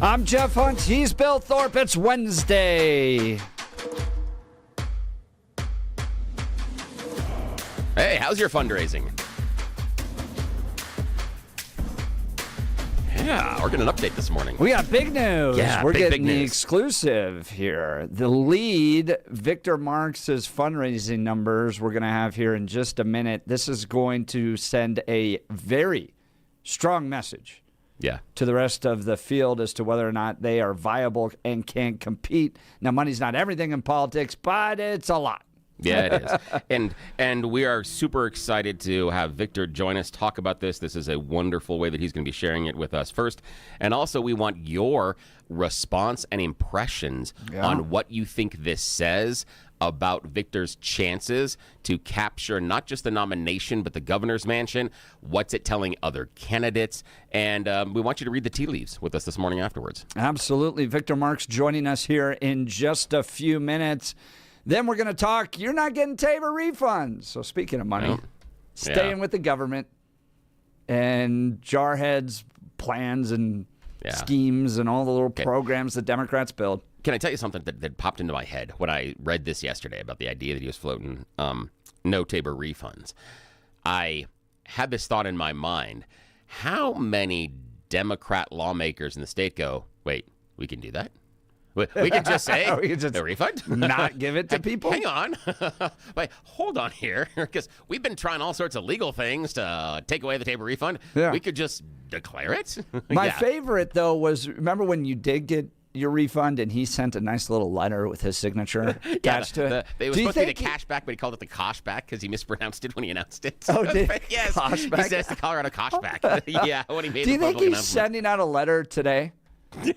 I'm Jeff Hunt. He's Bill Thorpe. It's Wednesday. Hey, how's your fundraising? Yeah, we're getting an update this morning. We got big news. Yeah, we're big getting the news. exclusive here. The lead, Victor Marx's fundraising numbers we're going to have here in just a minute. This is going to send a very strong message to the rest of the field as to whether or not they are viable and can compete. Now, money's not everything in politics, but it's a lot. Yeah, it is. And we are super excited to have Victor join us, talk about this. This is a wonderful way that he's going to be sharing it with us first. And also, we want your response and impressions on what you think this says about Victor's chances to capture not just the nomination, but the governor's mansion. What's it telling other candidates? And we want you to read the tea leaves with us this morning afterwards. Absolutely. Victor Marx joining us here in just a few minutes. Then we're going to talk, you're not getting Tabor refunds. So speaking of money, staying with the government and Jarhead's plans and schemes and all the little programs the Democrats build. Can I tell you something that popped into my head when I read this yesterday about the idea that he was floating no Tabor refunds? I had this thought in my mind. How many Democrat lawmakers in the state go, wait, we can do that? We can just say no refund, not give it to people. Hang on, wait, hold on here, because we've been trying all sorts of legal things to take away the Tabor refund. Yeah. We could just declare it. My favorite though was, remember when you did get your refund and he sent a nice little letter with his signature attached to it? It was supposed to be the cashback, but he called it the Koshback because he mispronounced it when he announced it. Oh, did yes, Koshback? He says the Colorado Koshback. Yeah, when he made. Do you think he's sending out a letter today? Do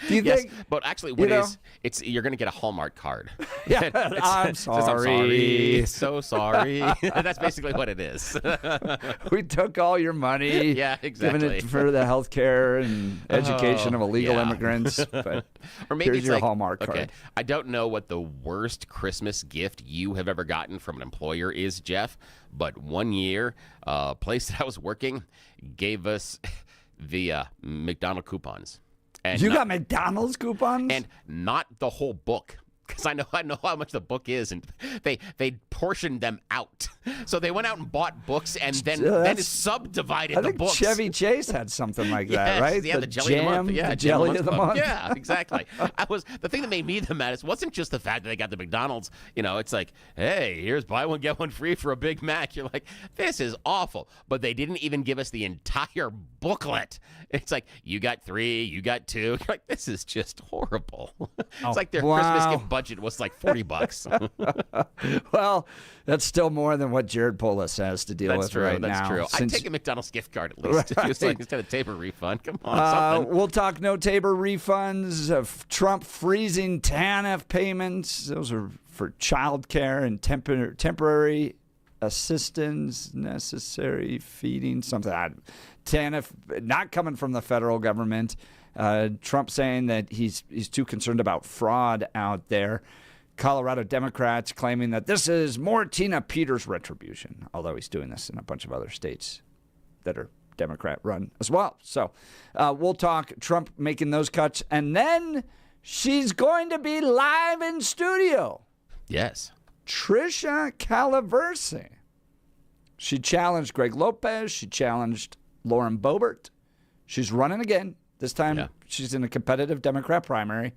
you think? But actually, what it's you're going to get a Hallmark card. Yeah, I'm sorry. So sorry. That's basically what it is. We took all your money. Yeah, exactly. Giving it for the health care and education of illegal immigrants. But or maybe here's it's your like, Hallmark card. Okay, I don't know what the worst Christmas gift you have ever gotten from an employer is, Jeff, but one year, a place that I was working gave us the McDonald's coupons. And you got McDonald's coupons? And not the whole book. Because I know how much the book is, and they portioned them out. So they went out and bought books, and then subdivided the books. I think Chevy Chase had something like that, right? Yeah, the jelly of the month. Yeah, the jelly of the month. Yeah, exactly. The thing that made me the maddest wasn't just the fact that they got the McDonald's. You know, it's like, hey, here's buy one get one free for a Big Mac. You're like, this is awful. But they didn't even give us the entire booklet. It's like, you got 3, you got 2. You're like, this is just horrible. It's like their Christmas gift budget was like $40. Well, that's still more than what Jared Polis has to deal with right now. That's true. I'd take a McDonald's gift card at least. Right. Just like instead of Tabor refund. Come on, something. We'll talk no Tabor refunds, of Trump freezing TANF payments. Those are for child care and temporary assistance, necessary feeding, something. TANF not coming from the federal government. Trump saying that he's too concerned about fraud out there. Colorado Democrats claiming that this is more Tina Peters retribution, although he's doing this in a bunch of other states that are Democrat-run as well. So we'll talk Trump making those cuts, and then she's going to be live in studio. Yes. Tricia Calaverse. She challenged Greg Lopez. She challenged Lauren Boebert. She's running again. This time she's in a competitive Democrat primary.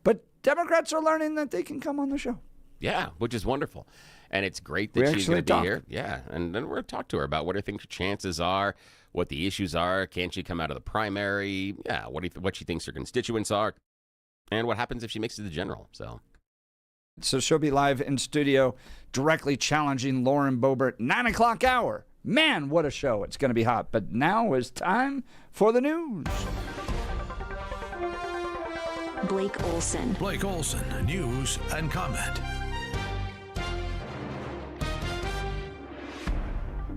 But Democrats are learning that they can come on the show. Yeah, which is wonderful. And it's great that she's going to be here. Yeah, and then we're going to talk to her about what her chances are, what the issues are. Can she come out of the primary? Yeah, what she thinks her constituents are, and what happens if she makes it to the general. So she'll be live in studio directly challenging Lauren Boebert, 9 o'clock hour. Man, what a show. It's going to be hot. But now is time for the news. Blake Olson. Blake Olson, news and comment.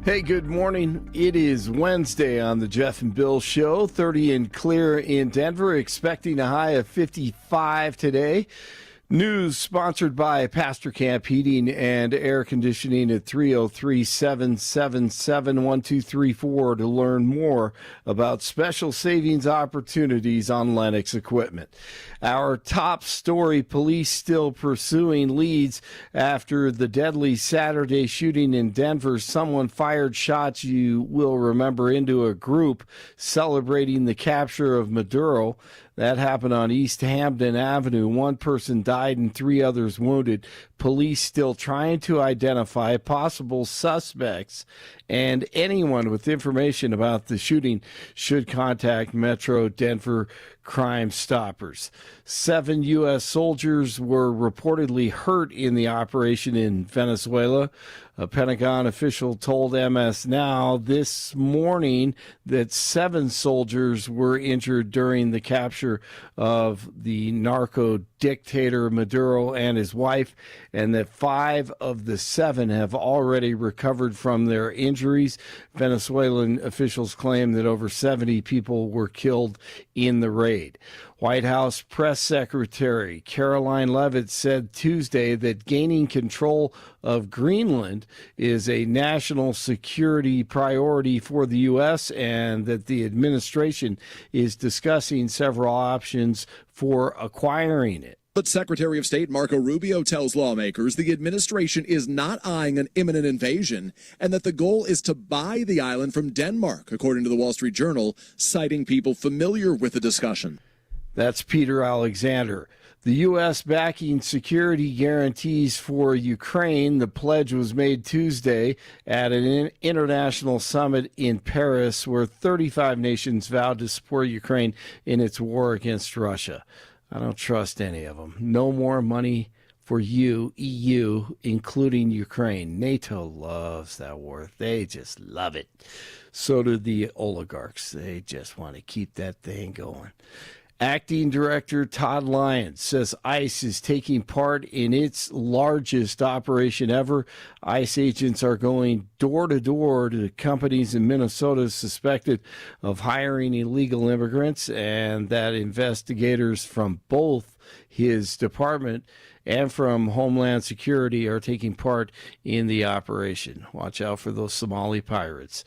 Hey, good morning. It is Wednesday on the Jeff and Bill Show. 30 and clear in Denver, expecting a high of 55 today. News sponsored by Pastor Camp Heating and Air Conditioning at 303-777-1234 to learn more about special savings opportunities on Lennox equipment. Our top story, police still pursuing leads after the deadly Saturday shooting in Denver. Someone fired shots, you will remember, into a group celebrating the capture of Maduro. That happened on East Hampden Avenue. One person died and 3 others wounded. Police still trying to identify possible suspects, and anyone with information about the shooting should contact Metro Denver Crime Stoppers. 7 U.S. soldiers were reportedly hurt in the operation in Venezuela. A Pentagon official told MS Now this morning that 7 soldiers were injured during the capture of the narco dictator Maduro and his wife, and that 5 of the 7 have already recovered from their injuries. Venezuelan officials claim that over 70 people were killed in the raid. White House Press Secretary Caroline Leavitt said Tuesday that gaining control of Greenland is a national security priority for the U.S. and that the administration is discussing several options for acquiring it. But Secretary of State Marco Rubio tells lawmakers the administration is not eyeing an imminent invasion and that the goal is to buy the island from Denmark, according to the Wall Street Journal, citing people familiar with the discussion. That's Peter Alexander. The U.S. backing security guarantees for Ukraine. The pledge was made Tuesday at an international summit in Paris where 35 nations vowed to support Ukraine in its war against Russia. I don't trust any of them. No more money for you, EU, including Ukraine. NATO loves that war. They just love it. So do the oligarchs. They just want to keep that thing going. Acting Director Todd Lyons says ICE is taking part in its largest operation ever. ICE agents are going door to door to companies in Minnesota suspected of hiring illegal immigrants, and that investigators from both his department and from Homeland Security are taking part in the operation. Watch out for those Somali pirates.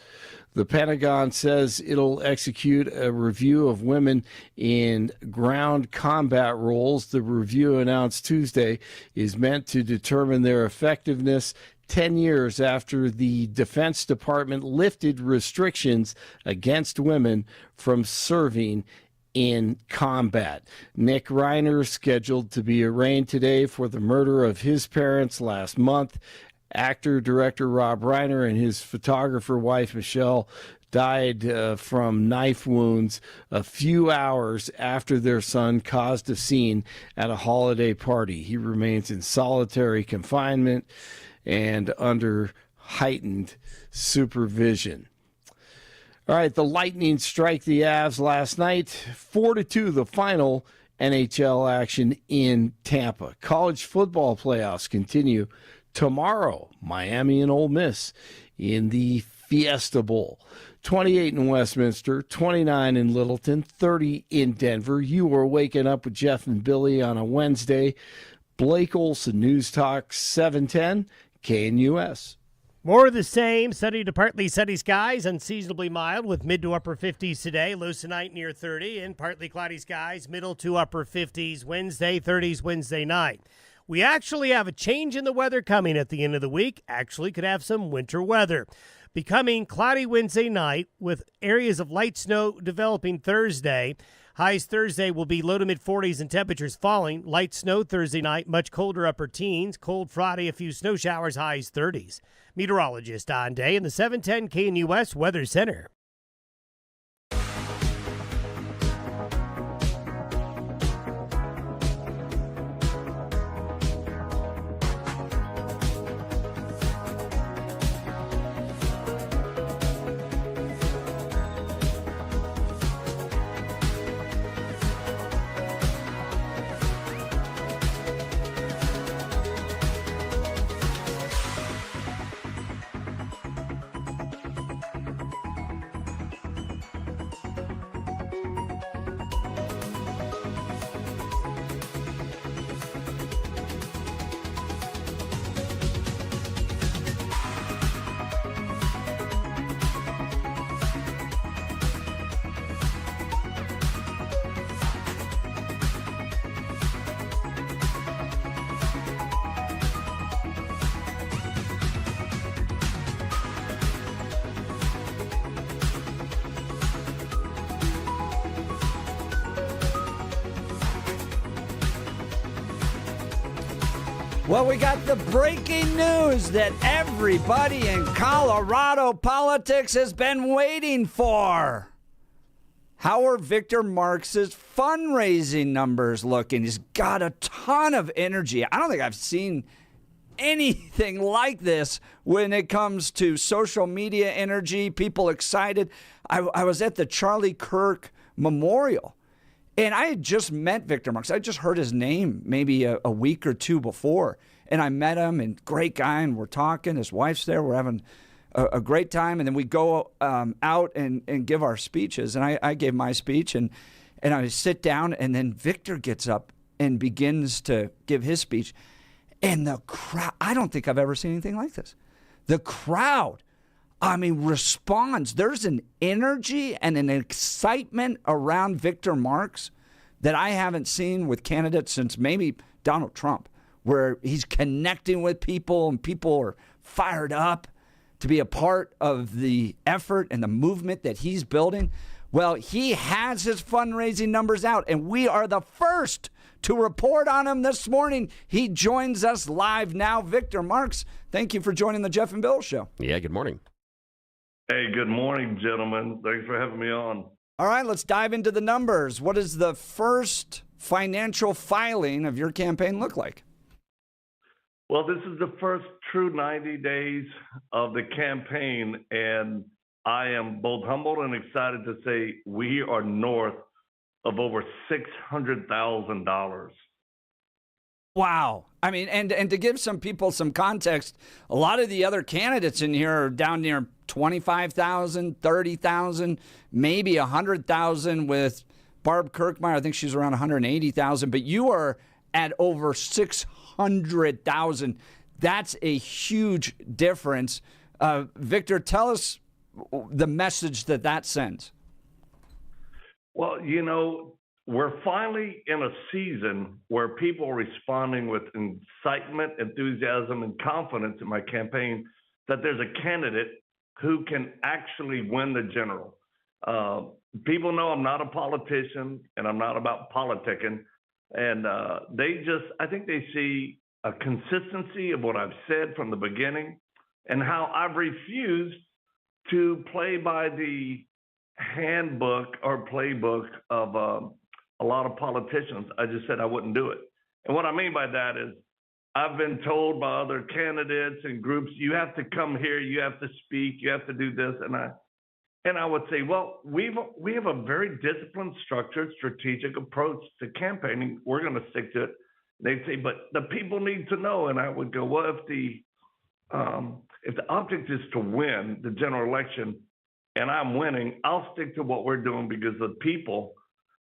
The Pentagon says it'll execute a review of women in ground combat roles. The review, announced Tuesday, is meant to determine their effectiveness 10 years after the Defense Department lifted restrictions against women from serving in combat. Nick Reiner, scheduled to be arraigned today for the murder of his parents last month. Actor-director Rob Reiner and his photographer wife Michelle died from knife wounds a few hours after their son caused a scene at a holiday party. He remains in solitary confinement and under heightened supervision. All right, the Lightning strike the Avs last night, 4-2, the final NHL action in Tampa. College football playoffs continue tomorrow. Miami and Ole Miss in the Fiesta Bowl. 28 in Westminster, 29 in Littleton, 30 in Denver. You are waking up with Jeff and Billy on a Wednesday. Blake Olson, News Talk 710, KNUS. More of the same, sunny to partly sunny skies, unseasonably mild with mid to upper 50s today, lows tonight near 30, and partly cloudy skies, middle to upper 50s Wednesday, 30s Wednesday night. We actually have a change in the weather coming at the end of the week. Actually could have some winter weather. Becoming cloudy Wednesday night with areas of light snow developing Thursday. Highs Thursday will be low to mid 40s and temperatures falling. Light snow Thursday night, much colder upper teens. Cold Friday, a few snow showers, highs 30s. Meteorologist Don Day in the 710 KNUS Weather Center. Well, we got the breaking news that everybody in Colorado politics has been waiting for. How are Victor Marx's fundraising numbers looking? He's got a ton of energy. I don't think I've seen anything like this when it comes to social media energy, people excited. I was at the Charlie Kirk Memorial, and I had just met Victor Marx. I just heard his name maybe a week or two before, and I met him, and great guy, and we're talking. His wife's there. We're having a great time, and then we go out and give our speeches, and I gave my speech, and I sit down, and then Victor gets up and begins to give his speech, and the crowd, I don't think I've ever seen anything like this. The crowd, I mean, responds. There's an energy and an excitement around Victor Marx that I haven't seen with candidates since maybe Donald Trump, where he's connecting with people and people are fired up to be a part of the effort and the movement that he's building. Well, he has his fundraising numbers out, and we are the first to report on him this morning. He joins us live now. Victor Marx, thank you for joining the Jeff and Bill Show. Yeah, good morning. Hey, good morning, gentlemen. Thanks for having me on. All right, let's dive into the numbers. What does the first financial filing of your campaign look like? Well, this is the first true 90 days of the campaign, and I am both humbled and excited to say we are north of over $600,000. Wow. I mean, and to give some people some context, a lot of the other candidates in here are down near 25,000, 30,000, maybe 100,000 with Barb Kirkmeyer. I think she's around 180,000, but you are at over 600,000. That's a huge difference. Victor, tell us the message that sends. Well, you know, we're finally in a season where people are responding with excitement, enthusiasm, and confidence in my campaign that there's a candidate who can actually win the general. People know I'm not a politician and I'm not about politicking. And I think they see a consistency of what I've said from the beginning and how I've refused to play by the handbook or playbook of a lot of politicians. I just said I wouldn't do it. And what I mean by that is I've been told by other candidates and groups, you have to come here, you have to speak, you have to do this. And I would say, well, we have a very disciplined, structured, strategic approach to campaigning. We're going to stick to it. They'd say, but the people need to know. And I would go, well, if the object is to win the general election and I'm winning, I'll stick to what we're doing because the people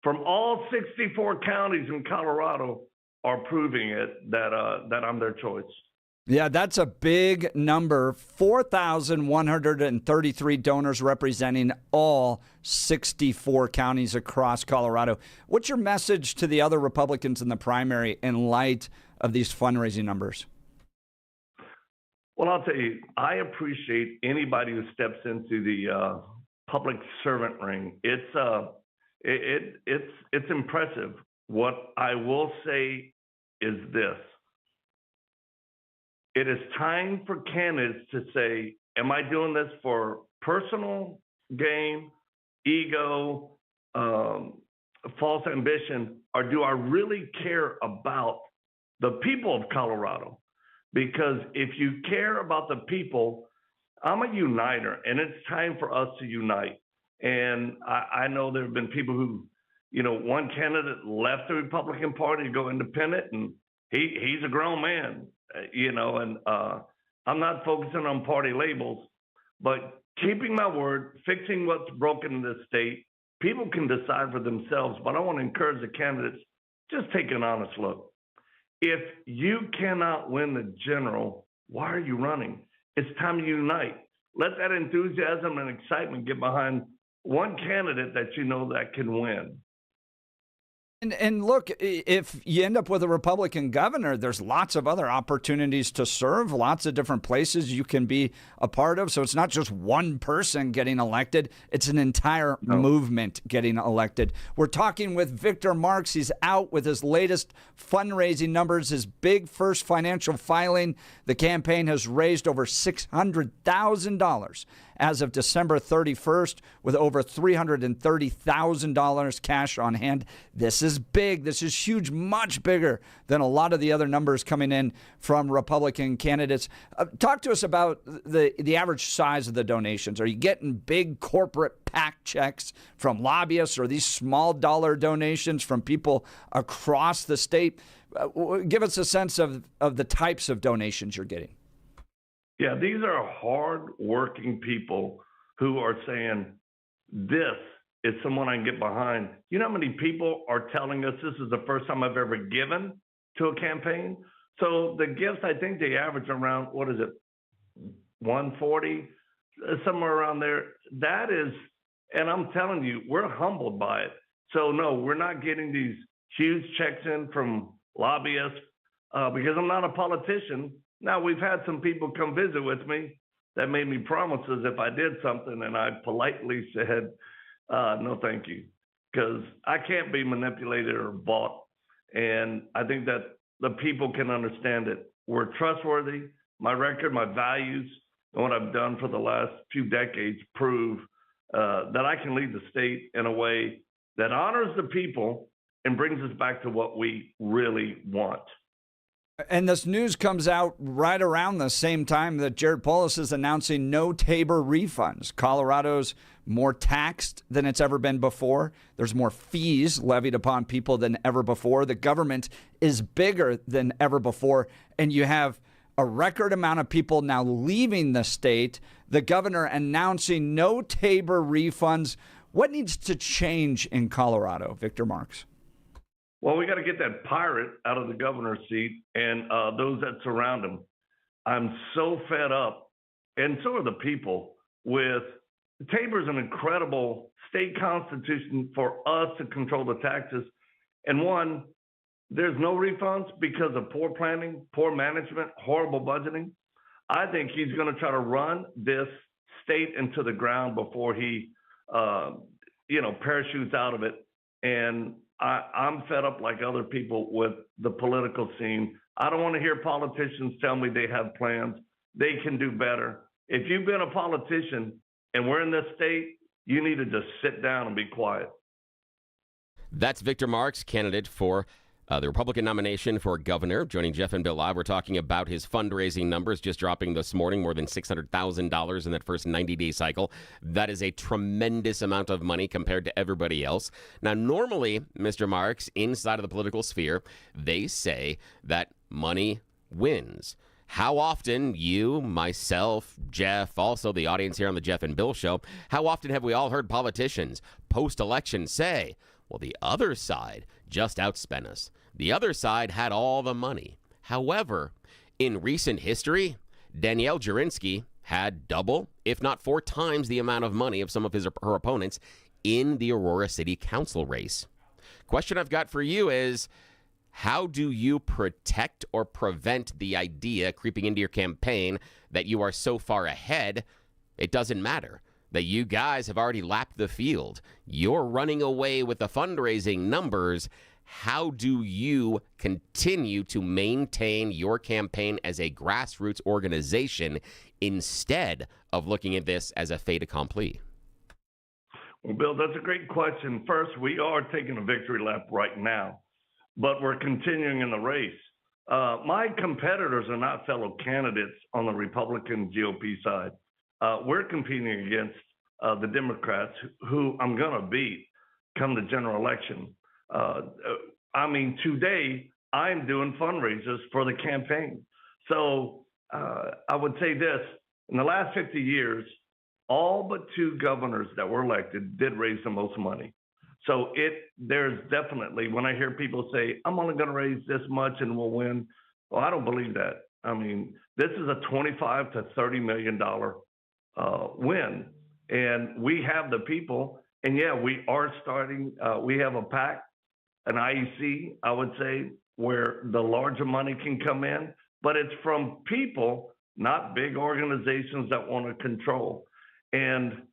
from all 64 counties in Colorado are proving it that I'm their choice. Yeah, that's a big number. 4,133 donors representing all 64 counties across Colorado. What's your message to the other Republicans in the primary in light of these fundraising numbers? Well, I'll tell you, I appreciate anybody who steps into the public servant ring. It's impressive. What I will say is this. It is time for candidates to say, am I doing this for personal gain, ego, false ambition, or do I really care about the people of Colorado? Because if you care about the people, I'm a uniter, and it's time for us to unite. And I know there have been people who, one candidate left the Republican Party to go independent, and he's a grown man. And I'm not focusing on party labels, but keeping my word, fixing what's broken in this state, people can decide for themselves, but I want to encourage the candidates, just take an honest look. If you cannot win the general, why are you running? It's time to unite. Let that enthusiasm and excitement get behind one candidate that you know that can win. And look, if you end up with a Republican governor, there's lots of other opportunities to serve, lots of different places you can be a part of. So it's not just one person getting elected, it's an entire movement getting elected. We're talking with Victor Marx. He's out with his latest fundraising numbers, his big first financial filing. The campaign has raised over $600,000 as of December 31st, with over $330,000 cash on hand. This is big. This is huge, much bigger than a lot of the other numbers coming in from Republican candidates. Talk to us about the average size of the donations. Are you getting big corporate PAC checks from lobbyists, or these small dollar donations from people across the state? Give us a sense of the types of donations you're getting. Yeah, these are hard-working people who are saying, this is someone I can get behind. You know how many people are telling us this is the first time I've ever given to a campaign? So the gifts, I think they average around, 140, somewhere around there. That is, and I'm telling you, we're humbled by it. So no, we're not getting these huge checks in from lobbyists because I'm not a politician. Now, we've had some people come visit with me that made me promises if I did something, and I politely said, no, thank you, because I can't be manipulated or bought. And I think that the people can understand it. We're trustworthy. My record, my values, and what I've done for the last few decades prove that I can lead the state in a way that honors the people and brings us back to what we really want. And this news comes out right around the same time that Jared Polis is announcing no Tabor refunds. Colorado's more taxed than it's ever been before. There's more fees levied upon people than ever before. The government is bigger than ever before. And you have a record amount of people now leaving the state. The governor announcing no Tabor refunds. What needs to change in Colorado, Victor Marx? Well, we got to get that pirate out of the governor's seat and those that surround him. I'm so fed up, and so are the people, with Tabor's an incredible state constitution for us to control the taxes. And one, there's no refunds because of poor planning, poor management, horrible budgeting. I think he's going to try to run this state into the ground before he, parachutes out of it. And I'm fed up like other people with the political scene. I don't want to hear politicians tell me they have plans. They can do better. If you've been a politician and we're in this state, you need to just sit down and be quiet. That's Victor Marx, candidate for the Republican nomination for governor. Joining Jeff and Bill live, we're talking about his fundraising numbers just dropping this morning, more than $600,000 in that first 90-day cycle. That is a tremendous amount of money compared to everybody else. Now, normally, Mr. Marx, inside of the political sphere, they say that money wins. How often you, myself, Jeff, also the audience here on the Jeff and Bill show, how often have we all heard politicians post-election say, well, the other side just outspent us. The other side had all the money. However, in recent history, Danielle Jurinsky had double, if not 4 times the amount of money of some of her opponents in the Aurora City Council race. Question I've got for you is, how do you protect or prevent the idea creeping into your campaign that you are so far ahead, it doesn't matter? That you guys have already lapped the field. You're running away with the fundraising numbers. How do you continue to maintain your campaign as a grassroots organization instead of looking at this as a fait accompli? Well, Bill, that's a great question. First, we are taking a victory lap right now, but we're continuing in the race. My competitors are not fellow candidates on the Republican GOP side. We're competing against the Democrats, who I'm going to beat come the general election. Today I'm doing fundraisers for the campaign. So I would say this, in the last 50 years, all but 2 governors that were elected did raise the most money. So there's definitely, when I hear people say, I'm only going to raise this much and we'll win, well, I don't believe that. I mean, this is a $25 to $30 million win. And we have the people. And yeah, we are starting, we have a PAC an IEC, I would say, where the larger money can come in, but it's from people, not big organizations that want to control. And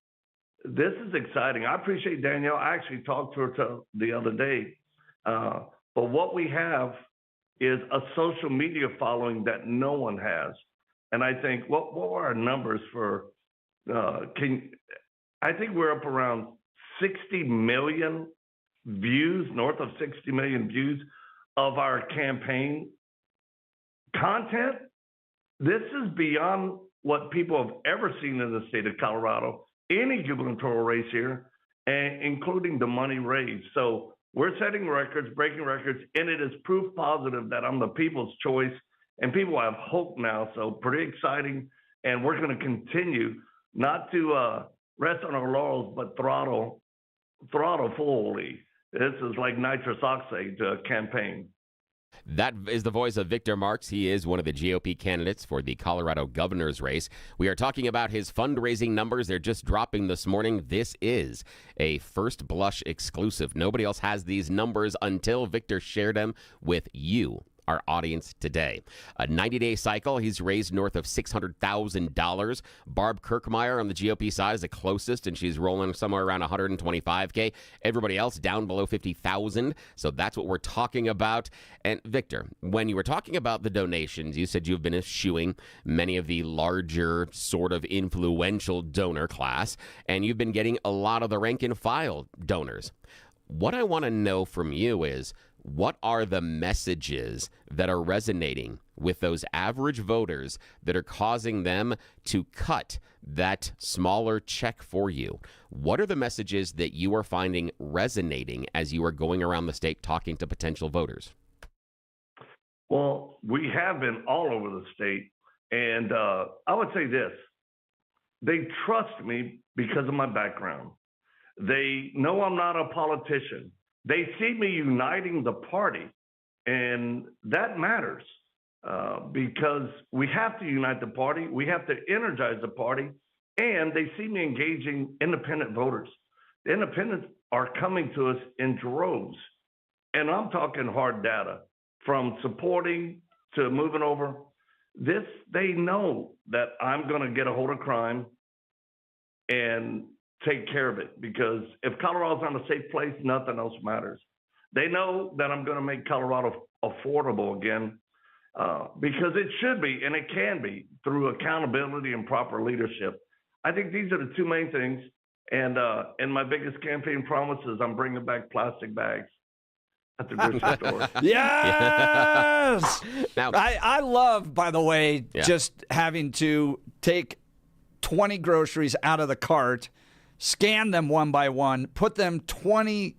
this is exciting. I appreciate Danielle. I actually talked to her the other day. But what we have is a social media following that no one has. And I think, what were our numbers for, I think we're up around 60 million views, north of 60 million views of our campaign content. This is beyond what people have ever seen in the state of Colorado, any gubernatorial race here, and including the money raised. So we're setting records, breaking records, and it is proof positive that I'm the people's choice, and people have hope now. So pretty exciting, and we're going to continue not to rest on our laurels, but throttle fully. This is like nitrous oxide campaign. That is the voice of Victor Marks. He is one of the GOP candidates for the Colorado governor's race. We are talking about his fundraising numbers. They're just dropping this morning. This is a first blush exclusive. Nobody else has these numbers until Victor shared them with you, our audience, today. A 90-day cycle, he's raised north of $600,000. Barb Kirkmeyer on the GOP side is the closest, and she's rolling somewhere around $125K. Everybody else down below $50,000. So that's what we're talking about. And Victor, when you were talking about the donations, you said you've been eschewing many of the larger, sort of influential donor class, and you've been getting a lot of the rank and file donors. What I want to know from you is, what are the messages that are resonating with those average voters that are causing them to cut that smaller check for you? What are the messages that you are finding resonating as you are going around the state talking to potential voters? Well, we have been all over the state. And I would say this. They trust me because of my background. They know I'm not a politician. They see me uniting the party, and that matters because we have to unite the party. We have to energize the party, and they see me engaging independent voters. The independents are coming to us in droves, and I'm talking hard data, from supporting to moving over. This, they know that I'm going to get a hold of crime and take care of it, because if Colorado's not a safe place, nothing else matters. They know that I'm going to make Colorado affordable again, because it should be, and it can be, through accountability and proper leadership. I think these are the two main things. And my biggest campaign promise is I'm bringing back plastic bags at the grocery store. Yes! Now, I love, by the way, Yeah. just having to take 20 groceries out of the cart, scan them one by one, put them 20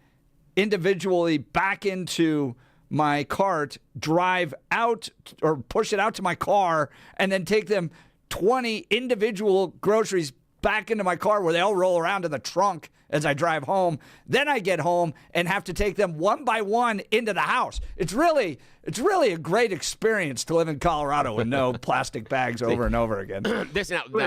individually back into my cart, drive out or push it out to my car, and then take them 20 individual groceries back into my car where they all roll around in the trunk as I drive home. Then I get home and have to take them one by one into the house. It's really a great experience to live in Colorado with no plastic bags over and over again. now,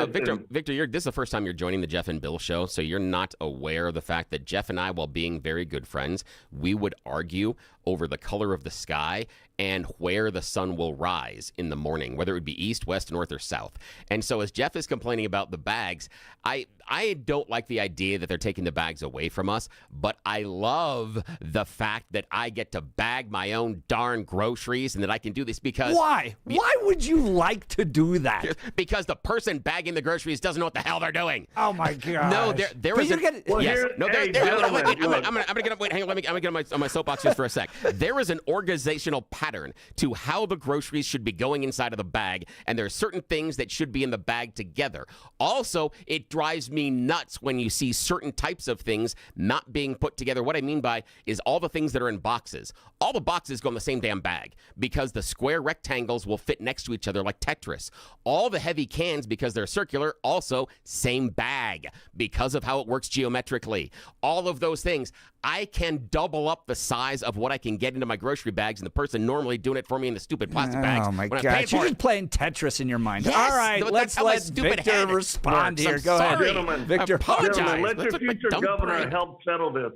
Victor, this is the first time you're joining the Jeff and Bill show, so you're not aware of the fact that Jeff and I, while being very good friends, we would argue over the color of the sky and where the sun will rise in the morning, whether it would be east, west, north, or south. And so as Jeff is complaining about the bags, I don't like the idea that they're taking the bags away from us, but I love the fact that I get to bag my own darn groceries and that I can do this because... Why? Why would you like to do that? Because the person bagging the groceries doesn't know what the hell they're doing. Oh, my God. No, there is... I'm going to get up. Wait, hang on. I'm going to get on my soapbox just for a sec. There is an organizational pattern to how the groceries should be going inside of the bag, and there are certain things that should be in the bag together. Also, it drives me nuts when you see certain types of things not being put together. What I mean by is all the things that are in boxes. All the boxes go in the same damn bag because the square rectangles will fit next to each other like Tetris. All the heavy cans, because they're circular, also same bag because of how it works geometrically. All of those things. I can double up the size of what I can get into my grocery bags, and the person normally doing it for me in the stupid plastic bags. Oh, my when I'm God. paying for You're it. just playing Tetris in your mind. Yes, All right, that's let's how my let stupid Victor head respond works. here. I'm Go sorry. ahead. Victor, I apologize. Gentlemen, let That's your my future dumb governor brain. help settle this.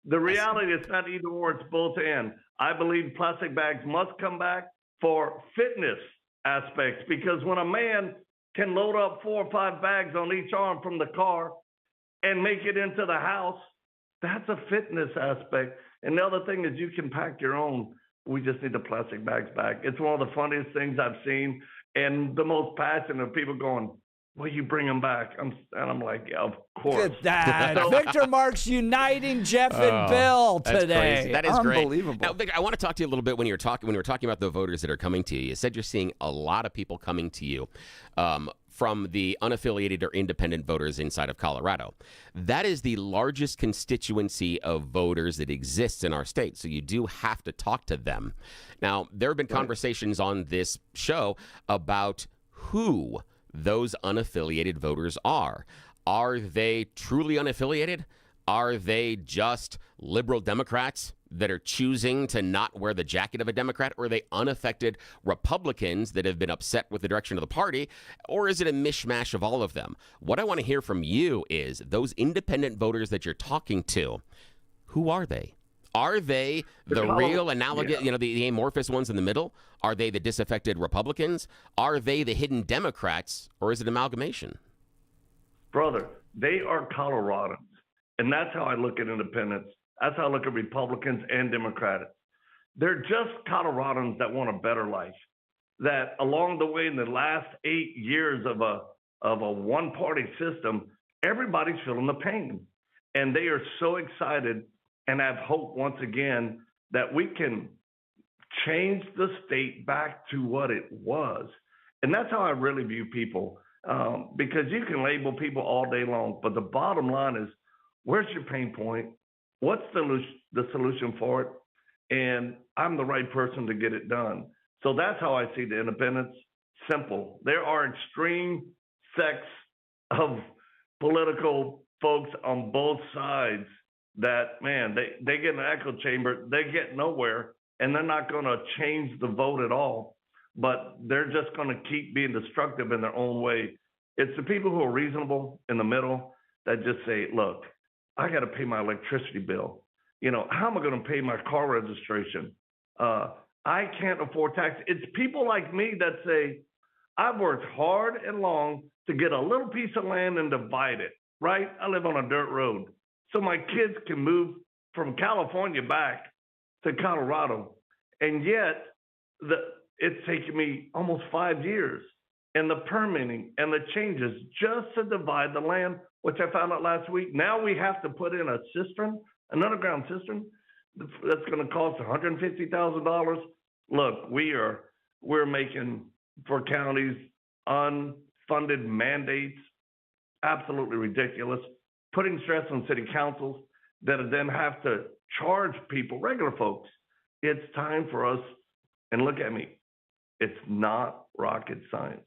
The reality is not either or, it's both and. I believe plastic bags must come back for fitness aspects, because when a man can load up 4 or 5 bags on each arm from the car and make it into the house, that's a fitness aspect. And the other thing is you can pack your own. We just need the plastic bags back. It's one of the funniest things I've seen, and the most passionate of people going, "Will you bring them back?" And I'm like, "Yeah, of course." Look at that. Victor Marks uniting Jeff and Bill That's today. crazy. That is unbelievable. Great. Now, Victor, I want to talk to you a little bit when we were talking about the voters that are coming to you. You said you're seeing a lot of people coming to you from the unaffiliated or independent voters inside of Colorado. That is the largest constituency of voters that exists in our state, so you do have to talk to them. Now, there have been conversations on this show about who those unaffiliated voters are. Are they truly unaffiliated? Are they just liberal Democrats that are choosing to not wear the jacket of a Democrat? Or are they unaffected Republicans that have been upset with the direction of the party? Or is it a mishmash of all of them? What I want to hear from you is those independent voters that you're talking to, who are they? Are they the real analogous, the amorphous ones in the middle? Are they the disaffected Republicans? Are they the hidden Democrats? Or is it amalgamation? Brother, they are Coloradans. And that's how I look at independents. That's how I look at Republicans and Democrats. They're just Coloradans that want a better life. That along the way in the last 8 years of a one-party system, everybody's feeling the pain. And they are so excited and have hope once again that we can change the state back to what it was. And that's how I really view people, because you can label people all day long, but the bottom line is, where's your pain point? What's the solution for it? And I'm the right person to get it done. So that's how I see the independents. Simple. There are extreme sects of political folks on both sides that, man, they get in an echo chamber, they get nowhere, and they're not going to change the vote at all. But they're just going to keep being destructive in their own way. It's the people who are reasonable in the middle that just say, look, I got to pay my electricity bill. How am I going to pay my car registration? I can't afford taxes. It's people like me that say, I've worked hard and long to get a little piece of land and divide it, right? I live on a dirt road. So my kids can move from California back to Colorado. And yet it's taken me almost 5 years. And the permitting and the changes just to divide the land, which I found out last week. Now we have to put in a cistern, an underground cistern, that's going to cost $150,000. Look, we're making for counties unfunded mandates absolutely ridiculous, putting stress on city councils that then have to charge people, regular folks. It's time for us, and look at me, it's not rocket science.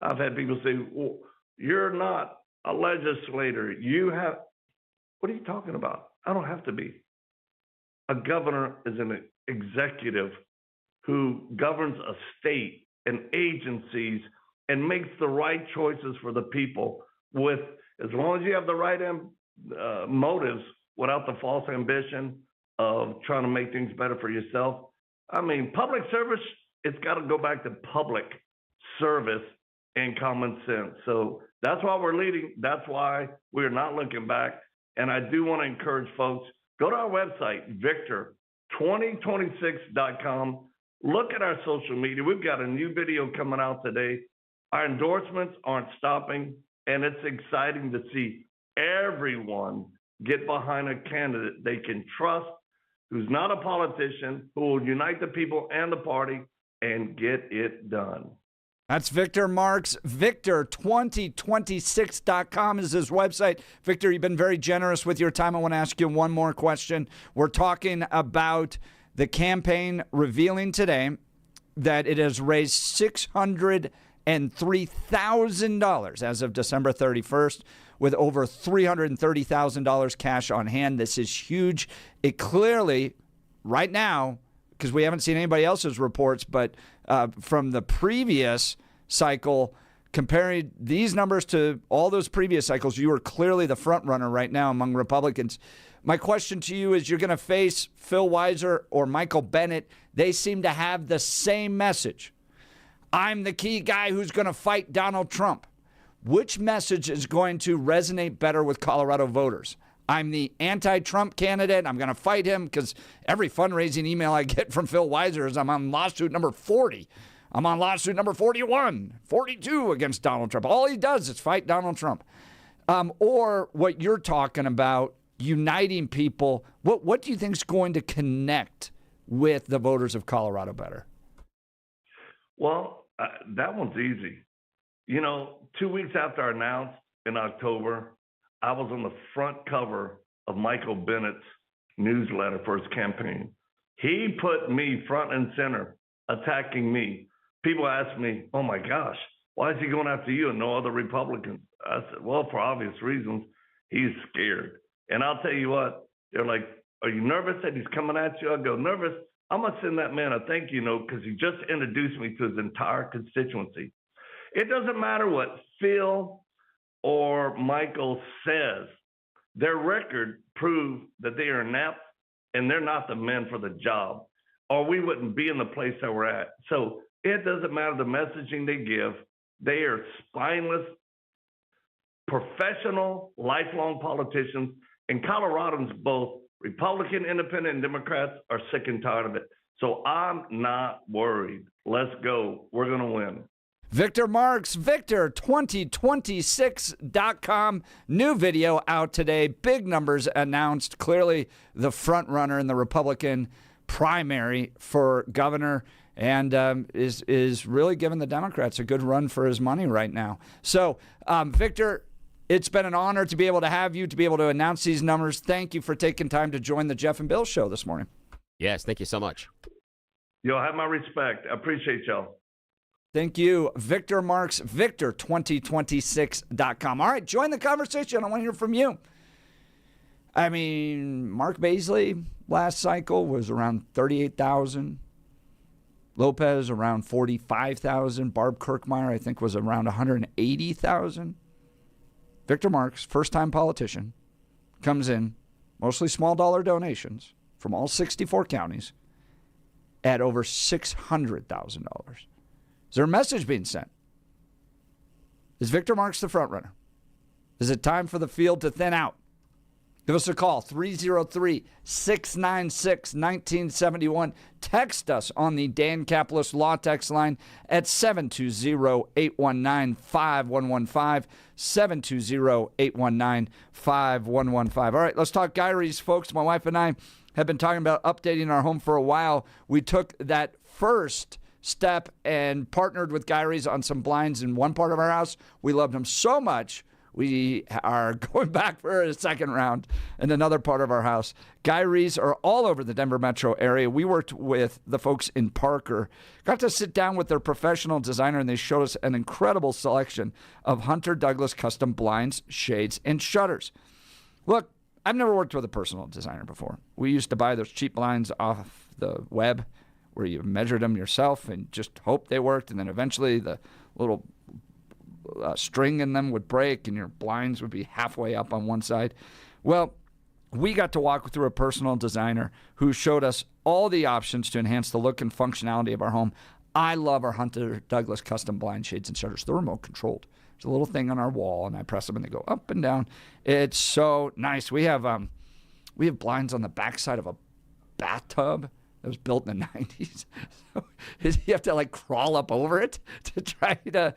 I've had people say, well, you're not a legislator. What are you talking about? I don't have to be. A governor is an executive who governs a state and agencies and makes the right choices for the people with, as long as you have the right motives without the false ambition of trying to make things better for yourself. I mean, public service, it's got to go back to public service and common sense. So that's why we're leading. That's why we're not looking back. And I do want to encourage folks, go to our website, victor2026.com. Look at our social media. We've got a new video coming out today. Our endorsements aren't stopping, and it's exciting to see everyone get behind a candidate they can trust, who's not a politician, who will unite the people and the party and get it done. That's Victor Marks. Victor2026.com is his website. Victor, you've been very generous with your time. I want to ask you one more question. We're talking about the campaign revealing today that it has raised $603,000 as of December 31st, with over $330,000 cash on hand. This is huge. It clearly, right now, because we haven't seen anybody else's reports, but from the previous cycle, comparing these numbers to all those previous cycles, you are clearly the front runner right now among Republicans. My question to you is, you're going to face Phil Weiser or Michael Bennet. They seem to have the same message. I'm the key guy who's going to fight Donald Trump. Which message is going to resonate better with Colorado voters? I'm the anti-Trump candidate. I'm going to fight him because every fundraising email I get from Phil Weiser is I'm on lawsuit number 40. I'm on lawsuit number 41, 42 against Donald Trump. All he does is fight Donald Trump. Or what you're talking about, uniting people. What do you think is going to connect with the voters of Colorado better? Well, that one's easy. 2 weeks after I announced in October, I was on the front cover of Michael Bennett's newsletter for his campaign. He put me front and center, attacking me. People ask me, oh my gosh, why is he going after you and no other Republicans? I said, well, for obvious reasons, he's scared. And I'll tell you what, they're like, are you nervous that he's coming at you? I go, nervous? I'm going to send that man a thank you note because he just introduced me to his entire constituency. It doesn't matter what Phil or Michael says. Their record proves that they are inept and they're not the men for the job, or we wouldn't be in the place that we're at. So it doesn't matter the messaging they give. They are spineless, professional, lifelong politicians. And Coloradans, both Republican, Independent, and Democrats, are sick and tired of it. So I'm not worried. Let's go. We're going to win. Victor Marks, Victor2026.com. New video out today. Big numbers announced. Clearly the front runner in the Republican primary for governor, and is really giving the Democrats a good run for his money right now. So, Victor, it's been an honor to be able to have you, to be able to announce these numbers. Thank you for taking time to join the Jeff and Bill show this morning. Yes, thank you so much. You'll have my respect. I appreciate y'all. Thank you, Victor Marks, Victor2026.com. All right, join the conversation. I want to hear from you. I mean, Mark Baisley last cycle was around 38,000. Lopez around 45,000. Barb Kirkmeyer, I think, was around 180,000. Victor Marks, first-time politician, comes in, mostly small dollar donations from all 64 counties, at over $600,000. Is there a message being sent? Is Victor Marks the front runner? Is it time for the field to thin out? Give us a call, 303-696-1971. Text us on the Dan Caplis Law Text line at 720-819-5115, 720-819-5115. All right, let's talk Guy Reese, folks. My wife and I have been talking about updating our home for a while. We took that first step and partnered with Guy Reese on some blinds in one part of our house. We loved them so much, we are going back for a second round in another part of our house. Guy Reese are all over the Denver metro area. We worked with the folks in Parker, got to sit down with their professional designer, and they showed us an incredible selection of Hunter Douglas custom blinds, shades, and shutters. Look, I've never worked with a personal designer before. We used to buy those cheap blinds off the web where you measured them yourself and just hoped they worked, and then eventually the little string in them would break and your blinds would be halfway up on one side. Well, we got to walk through a personal designer who showed us all the options to enhance the look and functionality of our home. I love our Hunter Douglas custom blind shades and shutters. They're remote controlled. There's a little thing on our wall, and I press them and they go up and down. It's so nice. We have blinds on the backside of a bathtub that was built in the 90s. So you have to like crawl up over it to try to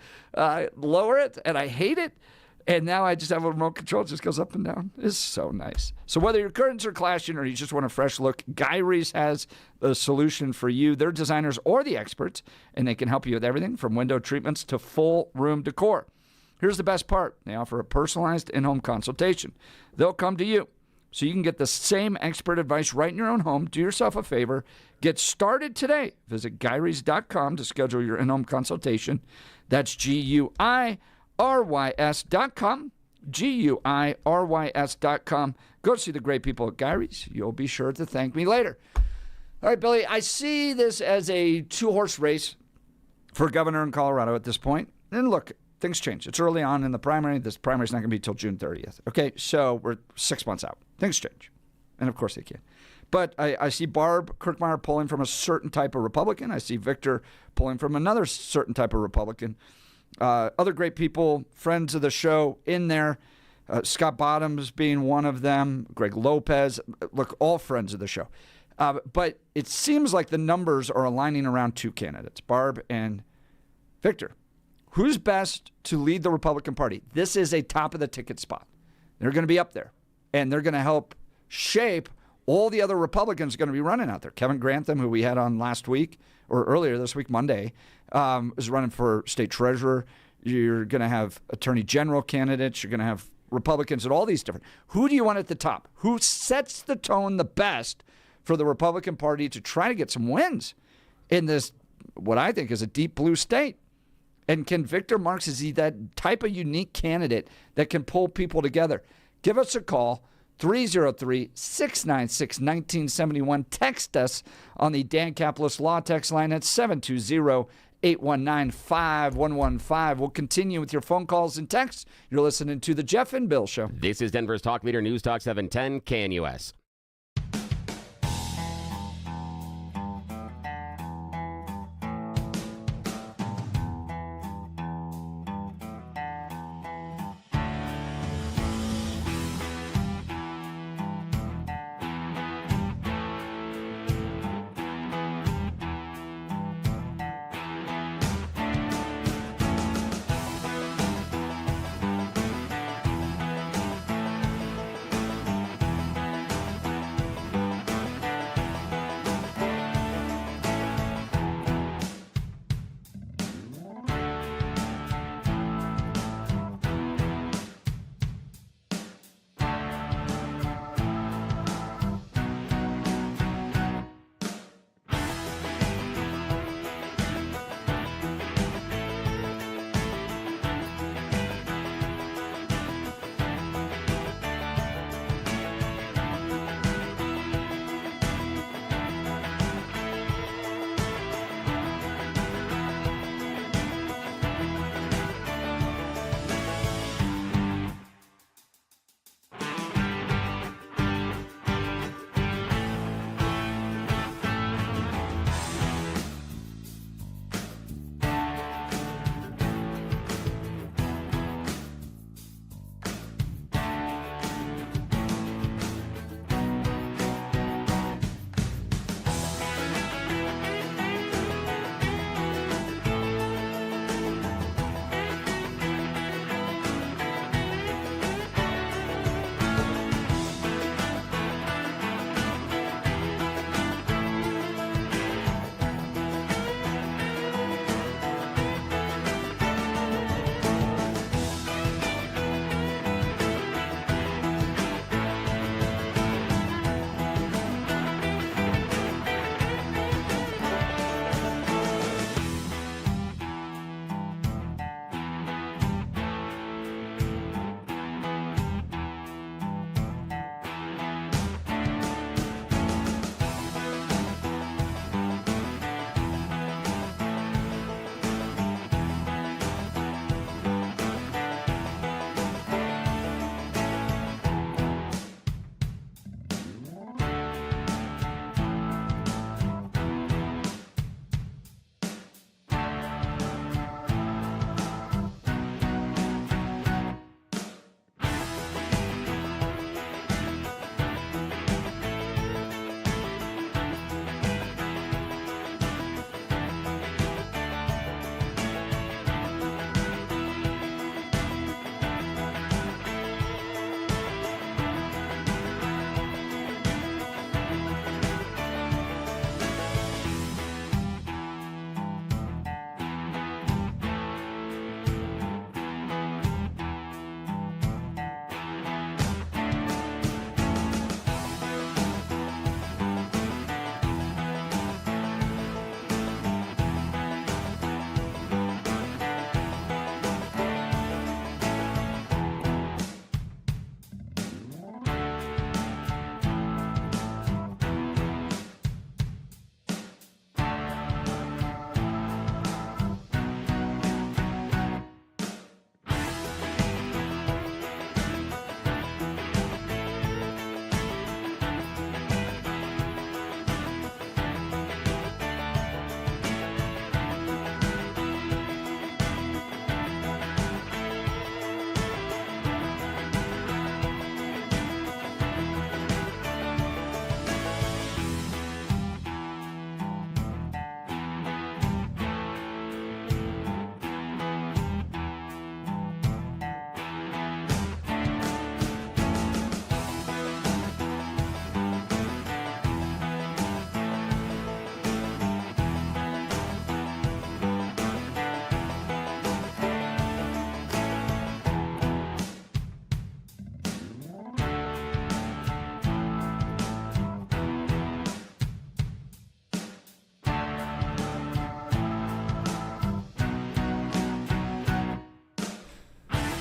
lower it, and I hate it. And now I just have a remote control. It just goes up and down. It's so nice. So whether your curtains are clashing or you just want a fresh look, Guy Reese has the solution for you. They're designers or the experts, and they can help you with everything from window treatments to full room decor. Here's the best part. They offer a personalized in-home consultation. They'll come to you, so you can get the same expert advice right in your own home. Do yourself a favor. Get started today. Visit GuyReese.com to schedule your in-home consultation. That's GUIRYS.com. GUIRYS.com. Go see the great people at Guy Reese. You'll be sure to thank me later. All right, Billy, I see this as a two-horse race for governor in Colorado at this point. And look, things change. It's early on in the primary. This primary's not going to be till June 30th. Okay, so we're 6 months out. Things change. And of course they can. But I see Barb Kirkmeyer pulling from a certain type of Republican. I see Victor pulling from another certain type of Republican. Other great people, friends of the show in there. Scott Bottoms being one of them. Greg Lopez. Look, all friends of the show. But it seems like the numbers are aligning around two candidates, Barb and Victor. Who's best to lead the Republican Party? This is a top-of-the-ticket spot. They're going to be up there, and they're going to help shape all the other Republicans going to be running out there. Kevin Grantham, who we had on last week, or earlier this week, Monday, is running for state treasurer. You're going to have attorney general candidates. You're going to have Republicans at all these different. Who do you want at the top? Who sets the tone the best for the Republican Party to try to get some wins in this, what I think is a deep blue state? And can Victor Marx, is he that type of unique candidate that can pull people together? Give us a call, 303-696-1971. Text us on the Dan Caplis Law text line at 720-819-5115. We'll continue with your phone calls and texts. You're listening to The Jeff and Bill Show. This is Denver's Talk Leader, News Talk 710 KNUS.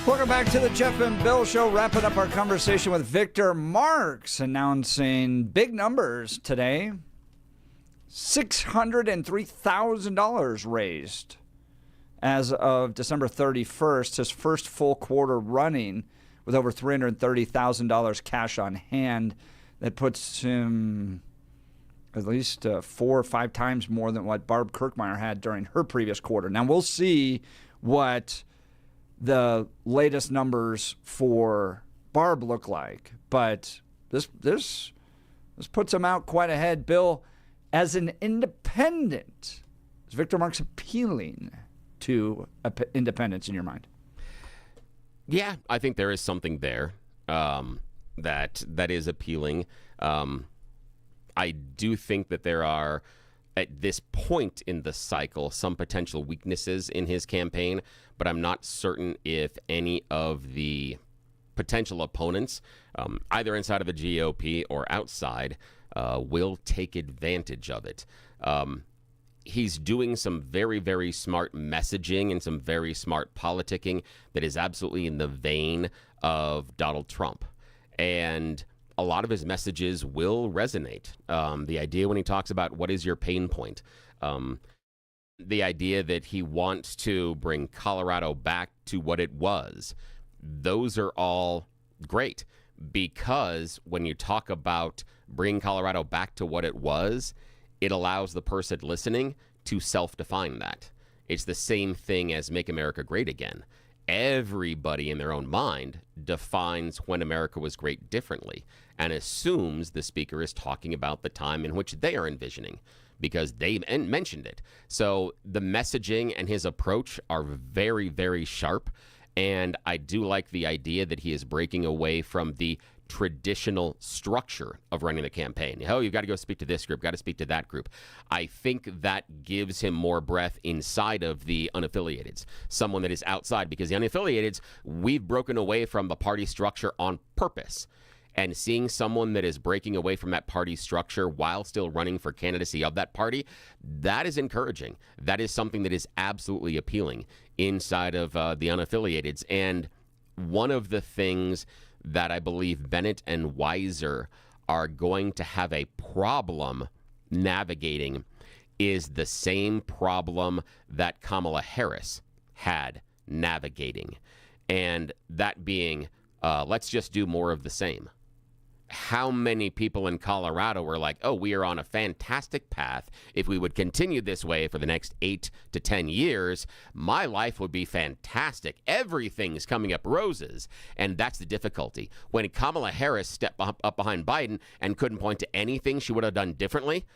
Welcome back to the Jeff and Bill Show. Wrapping up our conversation with Victor Marks, announcing big numbers today. $603,000 raised as of December 31st, his first full quarter running with over $330,000 cash on hand. That puts him at least 4 or 5 times more than what Barb Kirkmeyer had during her previous quarter. Now, we'll see what the latest numbers for Barb look like, but this puts him out quite ahead. Bill, as an independent, is Victor Marks appealing to independents in your mind? Yeah, I think there is something there that is appealing. I do think that there are, at this point in the cycle, some potential weaknesses in his campaign, but I'm not certain if any of the potential opponents, either inside of the GOP or outside, will take advantage of it. He's doing some very, very smart messaging and some very smart politicking that is absolutely in the vein of Donald Trump. And a lot of his messages will resonate. The idea when he talks about what is your pain point, the idea that he wants to bring Colorado back to what it was, those are all great, because when you talk about bringing Colorado back to what it was, it allows the person listening to self-define that. It's the same thing as Make America Great Again. Everybody in their own mind defines when America was great differently and assumes the speaker is talking about the time in which they are envisioning, because they mentioned it. So the messaging and his approach are very, very sharp. And I do like the idea that he is breaking away from the traditional structure of running the campaign. Oh, you've got to go speak to this group, got to speak to that group. I think that gives him more breath inside of the unaffiliateds, someone that is outside, because the unaffiliateds, we've broken away from the party structure on purpose. And seeing someone that is breaking away from that party structure while still running for candidacy of that party, that is encouraging. That is something that is absolutely appealing inside of the unaffiliateds. And one of the things that I believe Bennett and Weiser are going to have a problem navigating is the same problem that Kamala Harris had navigating. And that being, let's just do more of the same. How many people in Colorado were like, oh, we are on a fantastic path. If we would continue this way for the next 8 to 10 years, my life would be fantastic. Everything's coming up roses. And that's the difficulty. When Kamala Harris stepped up behind Biden and couldn't point to anything she would have done differently,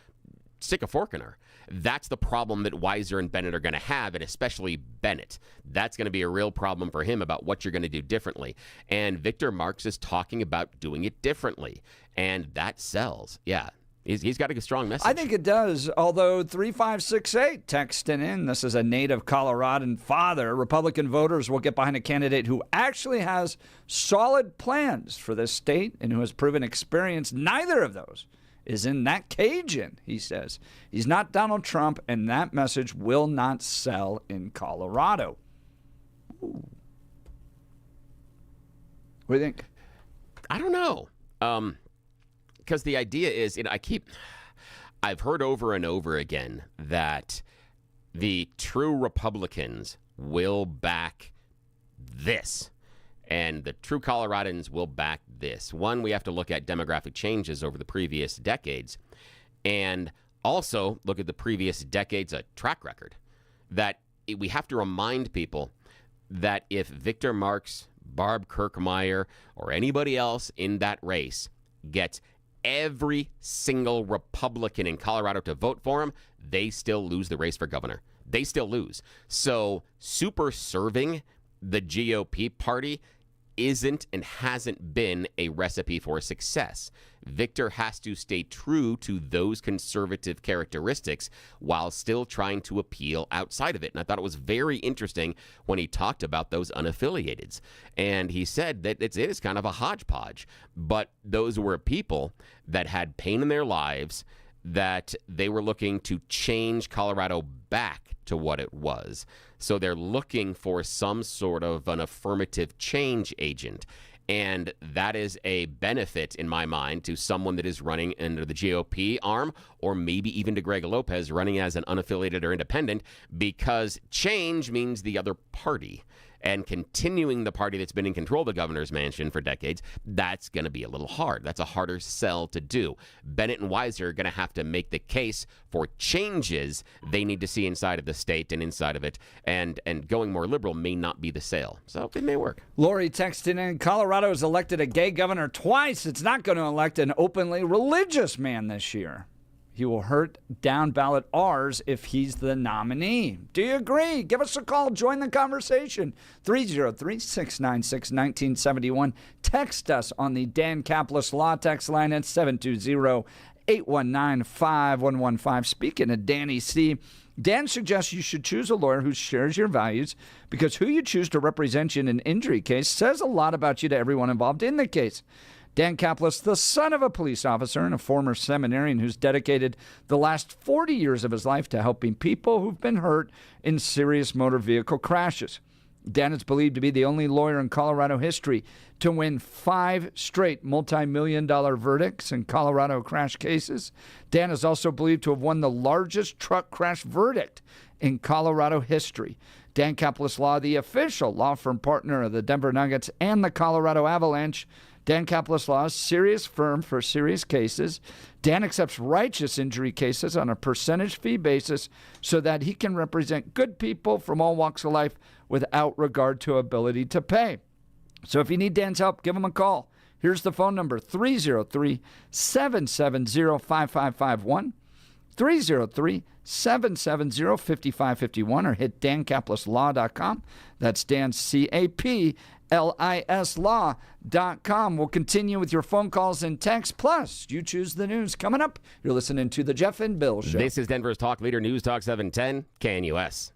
stick a fork in her. That's the problem that Weiser and Bennett are going to have, and especially Bennett. That's going to be a real problem for him about what you're going to do differently. And Victor Marks is talking about doing it differently, and that sells. Yeah, he's got a strong message. I think it does, although 3568 texting in, this is a native Coloradan father. Republican voters will get behind a candidate who actually has solid plans for this state and who has proven experience. Neither of those is in that Cajun, he says. He's not Donald Trump, and that message will not sell in Colorado. Ooh. What do you think? I don't know. Because the idea is, I've heard over and over again that the true Republicans will back this. And the true Coloradans will back this. One, we have to look at demographic changes over the previous decades. And also look at the previous decades' track record. That we have to remind people that if Victor Marks, Barb Kirkmeyer, or anybody else in that race gets every single Republican in Colorado to vote for him, they still lose the race for governor. They still lose. So super serving the GOP party isn't and hasn't been a recipe for success. Victor has to stay true to those conservative characteristics while still trying to appeal outside of it. And I thought it was very interesting when he talked about those unaffiliateds. And he said that it is kind of a hodgepodge, but those were people that had pain in their lives, that they were looking to change Colorado back to what it was. So they're looking for some sort of an affirmative change agent. And that is a benefit, in my mind, to someone that is running under the GOP arm, or maybe even to Greg Lopez running as an unaffiliated or independent, because change means the other party. And continuing the party that's been in control of the governor's mansion for decades, that's going to be a little hard. That's a harder sell to do. Bennett and Weiser are going to have to make the case for changes they need to see inside of the state and inside of it. And going more liberal may not be the sale. So it may work. Lori texted in, Colorado has elected a gay governor twice. It's not going to elect an openly religious man this year. He will hurt down ballot R's if he's the nominee. Do you agree? Give us a call. Join the conversation. 303-696-1971. Text us on the Dan Caplis Law text line at 720-819-5115. Speaking of Danny C., Dan suggests you should choose a lawyer who shares your values because who you choose to represent you in an injury case says a lot about you to everyone involved in the case. Dan Caplis, the son of a police officer and a former seminarian who's dedicated the last 40 years of his life to helping people who've been hurt in serious motor vehicle crashes. Dan is believed to be the only lawyer in Colorado history to win 5 straight multi-million-dollar verdicts in Colorado crash cases. Dan is also believed to have won the largest truck crash verdict in Colorado history. Dan Caplis Law, the official law firm partner of the Denver Nuggets and the Colorado Avalanche. Dan Caplis Law's serious firm for serious cases. Dan accepts righteous injury cases on a percentage fee basis so that he can represent good people from all walks of life without regard to ability to pay. So if you need Dan's help, give him a call. Here's the phone number, 303-770-5551, 303-770-5551, or hit dancaplisLaw.com. That's Dan, C-A-P-L-I-S law.com. We'll continue with your phone calls and texts. Plus, you choose the news. Coming up, you're listening to The Jeff and Bill Show. This is Denver's Talk Leader, News Talk 710, KNUS.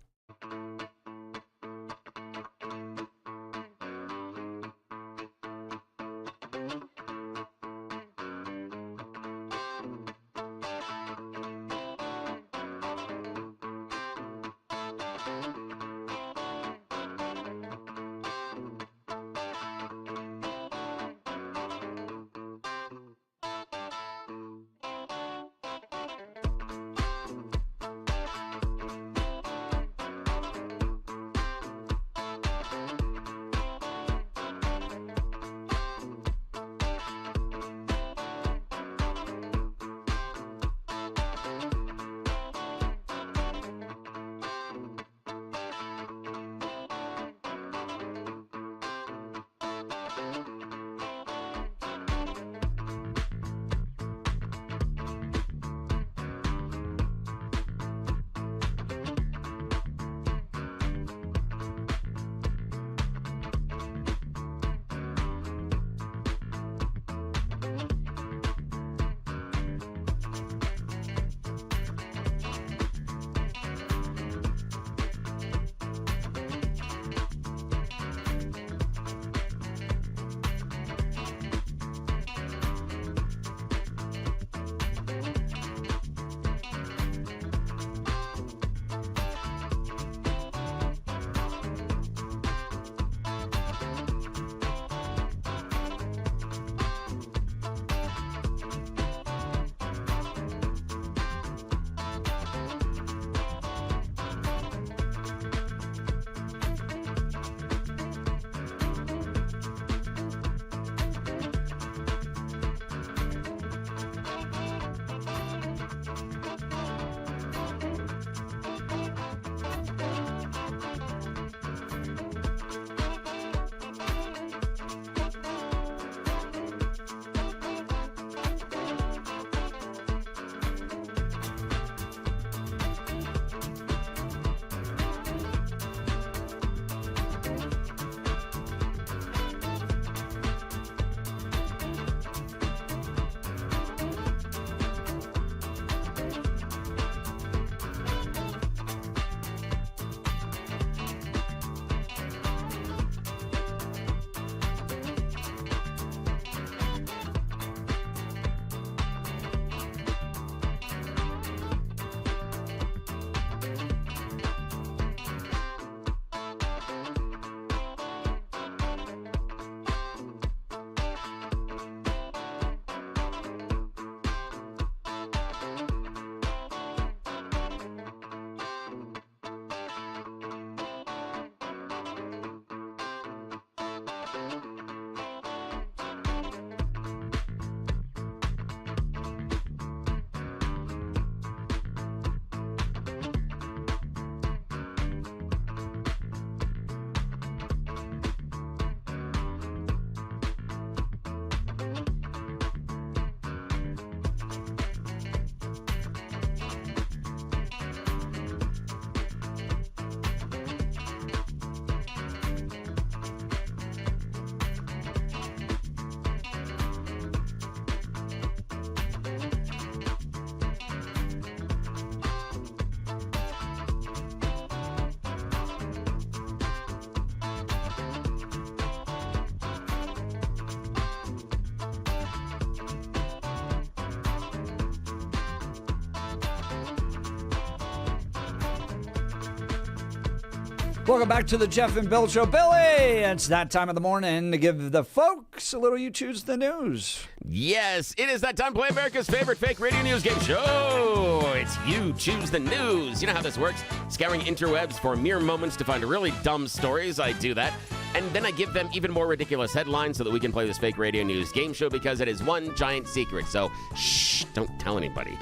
Welcome back to the Jeff and Bill Show. Billy, it's that time of the morning to give the folks a little You Choose the News. Yes, it is that time to play America's favorite fake radio news game show. It's You Choose the News. You know how this works? Scouring interwebs for mere moments to find really dumb stories. I do that. And then I give them even more ridiculous headlines so that we can play this fake radio news game show because it is one giant secret. So, shh, don't tell anybody.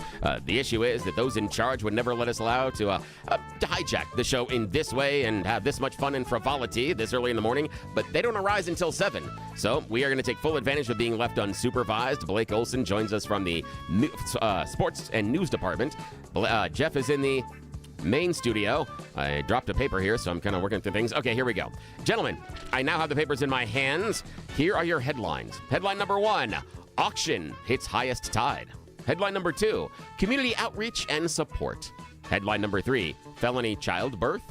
The issue is that those in charge would never let us allow to hijack the show in this way and have this much fun and frivolity this early in the morning, but they don't arise until 7. So we are going to take full advantage of being left unsupervised. Blake Olson joins us from the sports and news department. Jeff is in the main studio. I dropped a paper here, so I'm kind of working through things. Okay, here we go. Gentlemen, I now have the papers in my hands. Here are your headlines. Headline number 1, auction hits highest tide. Headline number 2, community outreach and support. Headline number 3, felony childbirth.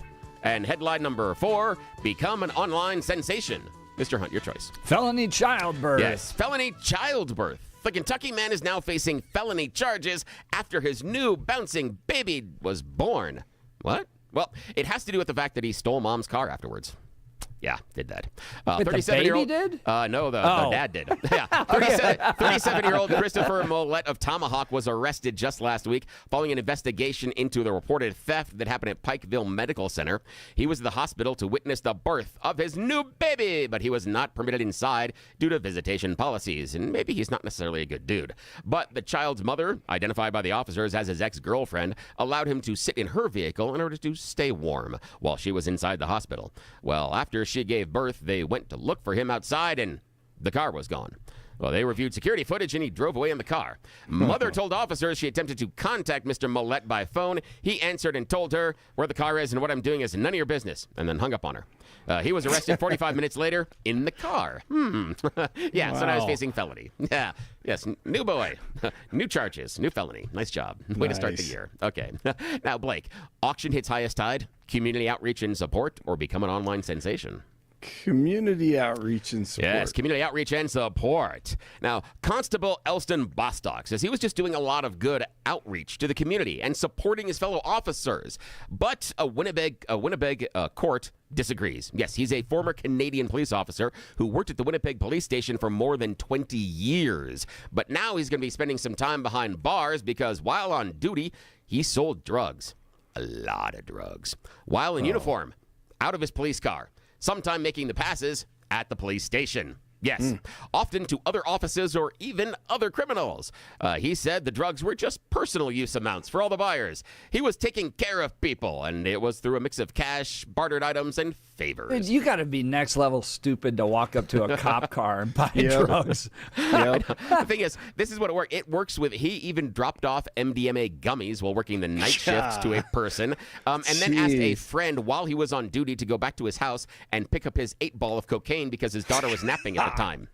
And headline number 4, become an online sensation. Mr. Hunt, your choice. Felony childbirth. Yes, felony childbirth. The Kentucky man is now facing felony charges after his new bouncing baby was born. What? Well, it has to do with the fact that he stole mom's car afterwards. Yeah, did that. Wait, the baby did? No, the dad did. Yeah, 37-year-old Christopher Mollett of Tomahawk was arrested just last week following an investigation into the reported theft that happened at Pikeville Medical Center. He was at the hospital to witness the birth of his new baby, but he was not permitted inside due to visitation policies, and maybe he's not necessarily a good dude. But the child's mother, identified by the officers as his ex-girlfriend, allowed him to sit in her vehicle in order to stay warm while she was inside the hospital. Well, after she gave birth, they went to look for him outside, and the car was gone. Well, they reviewed security footage, and he drove away in the car. Mother told officers she attempted to contact Mr. Mollett by phone. He answered and told her where the car is and what I'm doing is none of your business, and then hung up on her. He was arrested 45 minutes later in the car. Yeah, wow. So now he's facing felony. Yeah, yes, new boy. New charges, new felony. Nice job. Way to start the year. Okay. Now, Blake, auction hits highest tide, community outreach and support, or become an online sensation? Community outreach and support. Yes, community outreach and support. Now, Constable Elston Bostock says he was just doing a lot of good outreach to the community and supporting his fellow officers. But a Winnipeg court disagrees. Yes, he's a former Canadian police officer who worked at the Winnipeg police station for more than 20 years. But now he's going to be spending some time behind bars because while on duty, he sold drugs. A lot of drugs. While in uniform, out of his police car. Sometime making the passes at the police station. Yes, often to other offices or even other criminals. He said the drugs were just personal use amounts for all the buyers. He was taking care of people, and it was through a mix of cash, bartered items, and favors. You got to be next level stupid to walk up to a cop car and buy drugs. The thing is, this is what it works. It works with, he even dropped off MDMA gummies while working the night shift to a person, and then asked a friend while he was on duty to go back to his house and pick up his 8-ball of cocaine because his daughter was napping at the time.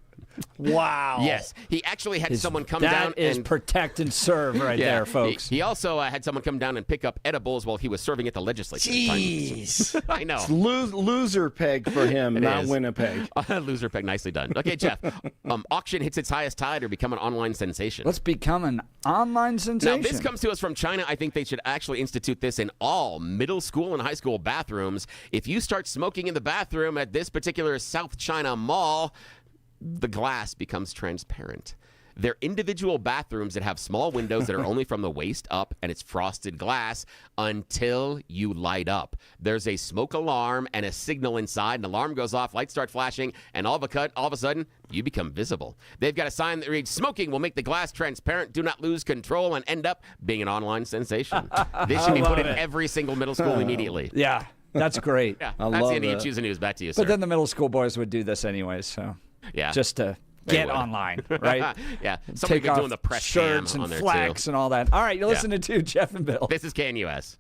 Wow. Yes. He actually had someone come down That is protect and serve right there, folks. He also had someone come down and pick up edibles while he was serving at the legislature. Jeez. I know. It's loser peg for him, not Winnipeg. Loser peg. Nicely done. Okay, Jeff. Auction hits its highest tide or become an online sensation? Let's become an online sensation. Now, this comes to us from China. I think they should actually institute this in all middle school and high school bathrooms. If you start smoking in the bathroom at this particular South China mall, the glass becomes transparent. They're individual bathrooms that have small windows that are only from the waist up, and it's frosted glass until you light up. There's a smoke alarm and a signal inside. An alarm goes off, lights start flashing, and all of a sudden, you become visible. They've got a sign that reads, "Smoking will make the glass transparent. Do not lose control," and end up being an online sensation. This should be put in every single middle school immediately. Yeah, that's great. Yeah, that's the end of You Choose the News. Back to you, sir. But then the middle school boys would do this anyways, so yeah, just to get online, right? Yeah, somebody been doing the press shirts cam and on there flags too. and all that. All right, you're listening to Jeff and Bill. This is KNUS.